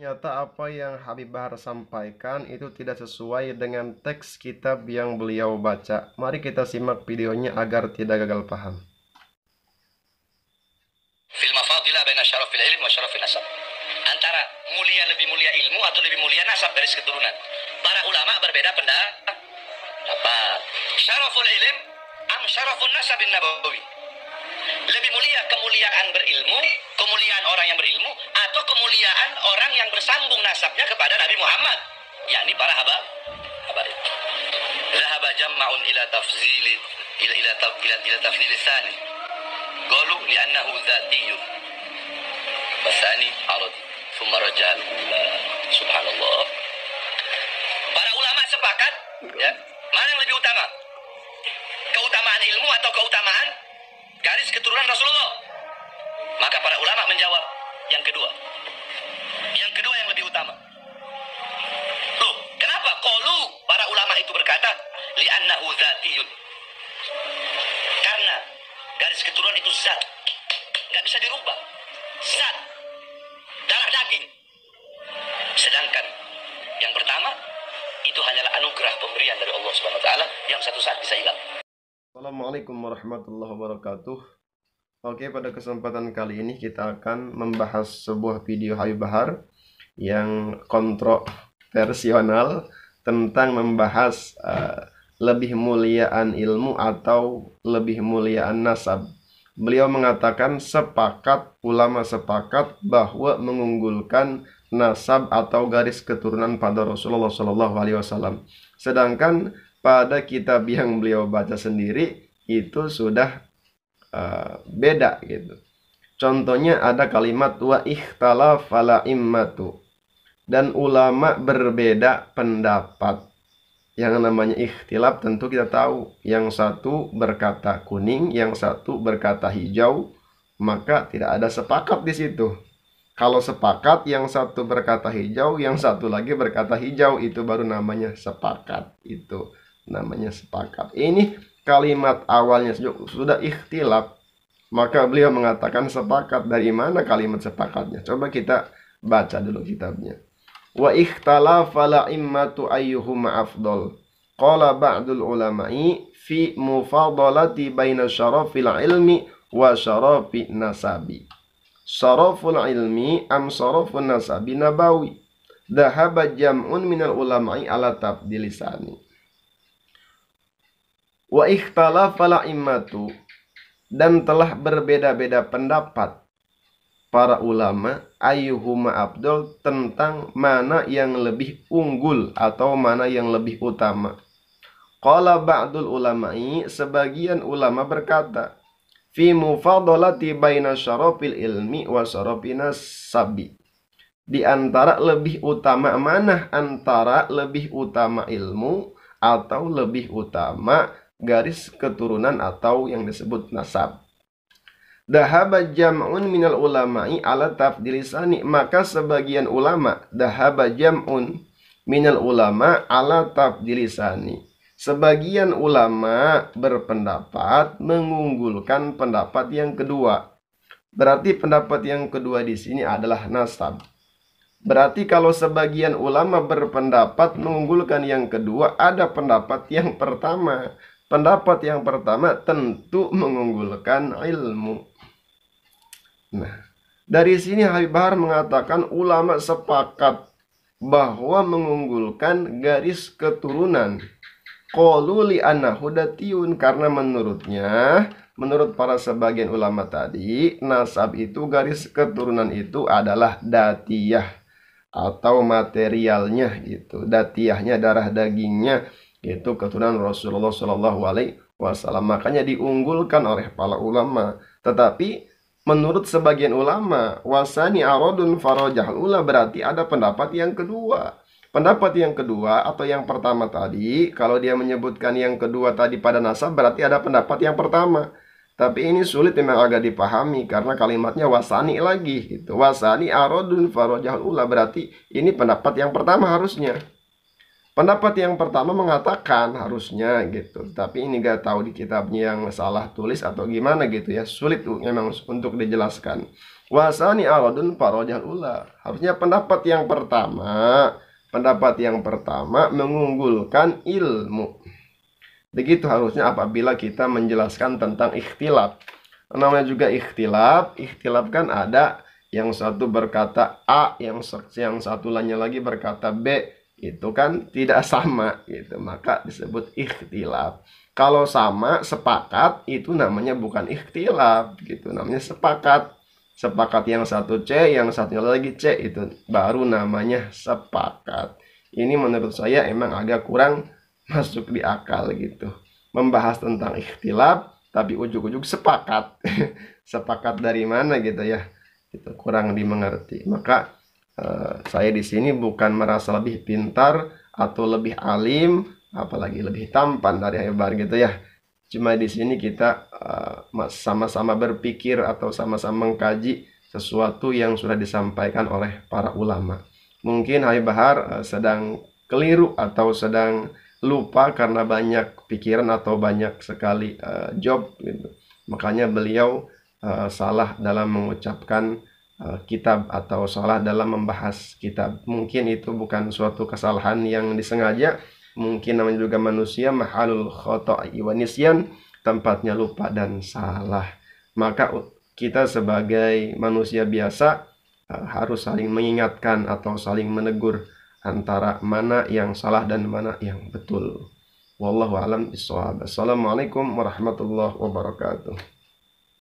Ternyata apa yang Habib Bahar sampaikan itu tidak sesuai dengan teks kitab yang beliau baca. Mari kita simak videonya agar tidak gagal paham. Fil mafadilah baina syarafil ilm wa syarafil nasab. Antara lebih mulia ilmu atau lebih mulia nasab dari keturunan. Para ulama berbeda pendapat. Syaraful ilm am syarafun nasabin nabawi. Lebih mulia kemuliaan berilmu, kemuliaan orang yang berilmu, atau kemuliaan orang yang bersambung nasabnya kepada Nabi Muhammad, yakni para habaib. Zahaba jam'un ila tafzili ila tafzil tsani. Qalu li'annahu dzatiyyun. Wasani arad, thumma rajal. Subhanallah. Para ulama sepakat, ya, mana yang lebih utama? Keutamaan ilmu atau keutamaan garis keturunan Rasulullah? Maka para ulama menjawab yang kedua. Yang kedua yang lebih utama. Loh, kenapa? Qalu, para ulama itu berkata, li'annahu dzatiyyun. Karena garis keturunan itu zat, nggak bisa dirubah. Zat, darah daging. Sedangkan yang pertama itu hanyalah anugerah pemberian dari Allah Subhanahu wa taala yang satu saat bisa hilang. Assalamualaikum warahmatullahi wabarakatuh. Oke, pada kesempatan kali ini kita akan membahas sebuah video Habib Bahar yang kontroversial tentang membahas lebih muliaan ilmu atau lebih muliaan nasab. Beliau mengatakan ulama sepakat bahwa mengunggulkan nasab atau garis keturunan pada Rasulullah SAW. Sedangkan pada kitab yang beliau baca sendiri itu sudah beda gitu. Contohnya ada kalimat wa ikhtalafal immatu, dan ulama berbeda pendapat. Yang namanya ikhtilaf tentu kita tahu, yang satu berkata kuning, yang satu berkata hijau, maka tidak ada sepakat di situ. Kalau sepakat, yang satu berkata hijau, yang satu lagi berkata hijau, itu baru namanya sepakat. Itu namanya sepakat. Ini kalimat awalnya sudah ikhtilaf, maka beliau mengatakan sepakat. Dari mana kalimat sepakatnya? Coba kita baca dulu kitabnya. Wa ikhtalafal immatu ayyuhuma afdal. Qala ba'dul ulama'i fi mufadalati baina syarafil ilmi wa syarafi nasabi. Syaraful ilmi am syarafun nasabi nabawi. Dhahaba jam'un minal ulama'i ala tabdilisani. Wa ikhtalafal immatu, dan telah berbeda-beda pendapat para ulama ayyuhuma afdal, tentang mana yang lebih unggul atau mana yang lebih utama. Qala ba'dul ulama'i, sebagian ulama berkata, fi mufadalati baina syarafil ilmi wa syarafin nasabi. Di antara lebih utama mana? Antara lebih utama ilmu atau lebih utama garis keturunan atau yang disebut nasab. Dhahaba jam'un minal ulama'i ala tafdilisani, maka sebagian ulama, dhahaba jam'un minal ulama ala tafdilisani, sebagian ulama berpendapat mengunggulkan pendapat yang kedua. Berarti pendapat yang kedua di sini adalah nasab. Berarti kalau sebagian ulama berpendapat mengunggulkan yang kedua, ada pendapat yang pertama. Pendapat yang pertama tentu mengunggulkan ilmu. Nah, dari sini Habib Bahar mengatakan ulama sepakat bahwa mengunggulkan garis keturunan. Qalu li annahu datiyun, karena menurut para sebagian ulama tadi, nasab itu, garis keturunan itu adalah datiyah atau materialnya gitu. Datiyahnya, darah dagingnya, itu keturunan Rasulullah SAW. Makanya diunggulkan oleh para ulama. Tetapi menurut sebagian ulama, wasani aradun farajahul ula, berarti ada pendapat yang kedua. Pendapat yang kedua atau yang pertama tadi, kalau dia menyebutkan yang kedua tadi pada nasab, berarti ada pendapat yang pertama. Tapi ini sulit memang agak dipahami karena kalimatnya wasani lagi gitu. Wasani aradun farajahul ula, berarti ini pendapat yang pertama harusnya. Pendapat yang pertama mengatakan harusnya gitu, tapi ini gak tahu di kitabnya yang salah tulis atau gimana gitu ya, sulit memang untuk dijelaskan. Wasani aradun farajal ula. Harusnya pendapat yang pertama mengunggulkan ilmu. Begitu harusnya apabila kita menjelaskan tentang ikhtilaf. Namanya juga ikhtilaf kan ada yang satu berkata A, yang satu lainnya lagi berkata B, itu kan tidak sama gitu, maka disebut ikhtilaf. Kalau sama sepakat itu namanya bukan ikhtilaf gitu, namanya sepakat. Sepakat yang satu C, yang satunya lagi C, itu baru namanya sepakat. Ini menurut saya emang agak kurang masuk di akal gitu. Membahas tentang ikhtilaf tapi ujug-ujug sepakat. Sepakat dari mana gitu ya, itu kurang dimengerti. Maka saya di sini bukan merasa lebih pintar atau lebih alim, apalagi lebih tampan dari hebat gitu ya. Cuma di sini kita sama-sama berpikir atau sama-sama mengkaji sesuatu yang sudah disampaikan oleh para ulama. Mungkin Habib Bahar sedang keliru atau sedang lupa karena banyak pikiran atau banyak sekali job gitu. Makanya beliau salah dalam mengucapkan kitab atau salah dalam membahas kitab. Mungkin itu bukan suatu kesalahan yang disengaja, mungkin namanya juga manusia, mahalul khoto'i wa nisyan, tempatnya lupa dan salah. Maka kita sebagai manusia biasa harus saling mengingatkan atau saling menegur antara mana yang salah dan mana yang betul. Wallahu a'lam bishawab. Assalamualaikum warahmatullahi wabarakatuh.